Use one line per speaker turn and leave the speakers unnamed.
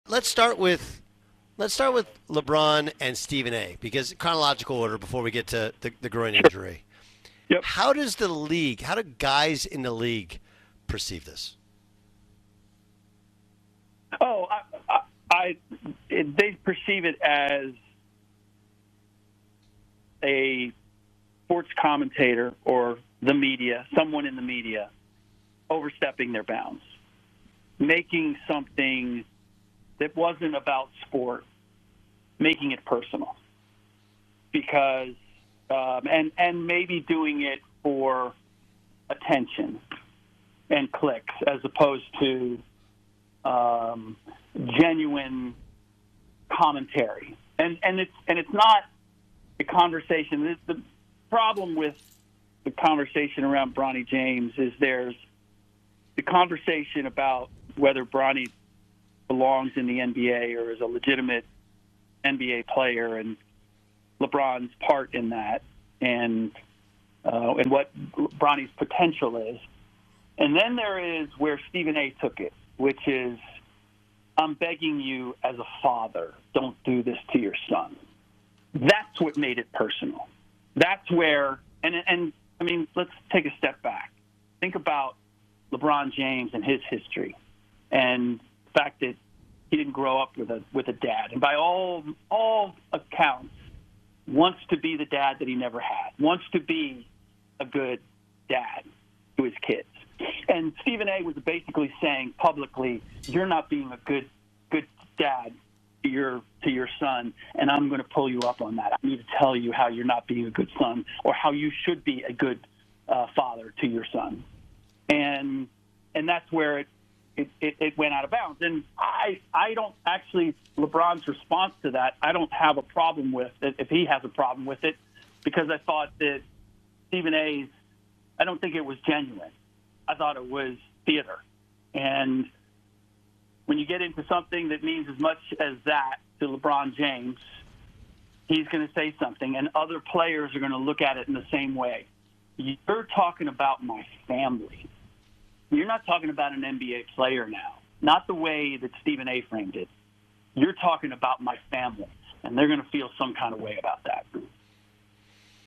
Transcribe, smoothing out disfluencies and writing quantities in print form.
Let's start with LeBron and Stephen A. because chronological order before we get to the groin injury.
Yep.
How do guys in the league perceive this?
Oh, they perceive it as a sports commentator or the media, someone in the media, overstepping their bounds, making something that wasn't about sport, making it personal, because and maybe doing it for attention and clicks as opposed to genuine commentary. And it's not a conversation. The problem with the conversation around Bronny James is there's the conversation about whether Bronny belongs in the NBA or is a legitimate NBA player, and LeBron's part in that, and what Bronny's potential is. And then there is where Stephen A. took it, which is, I'm begging you as a father, don't do this to your son. That's what made it personal. That's where, and I mean, let's take a step back. Think about LeBron James and his history, and the fact that he didn't grow up with a dad, and by all accounts, wants to be the dad that he never had, wants to be a good dad to his kids. And Stephen A. was basically saying publicly, "You're not being a good dad to your son, and I'm going to pull you up on that. I need to tell you how you're not being a good son, or how you should be a good father to your son." And that's where it went out of bounds. And I don't actually, LeBron's response to that, I don't have a problem with it if he has a problem with it, because I thought that Stephen A's, I don't think it was genuine. I thought it was theater. And when you get into something that means as much as that to LeBron James, he's going to say something, and other players are going to look at it in the same way. You're talking about my family. You're not talking about an NBA player now, not the way that Stephen A. framed it. You're talking about my family, and they're going to feel some kind of way about that.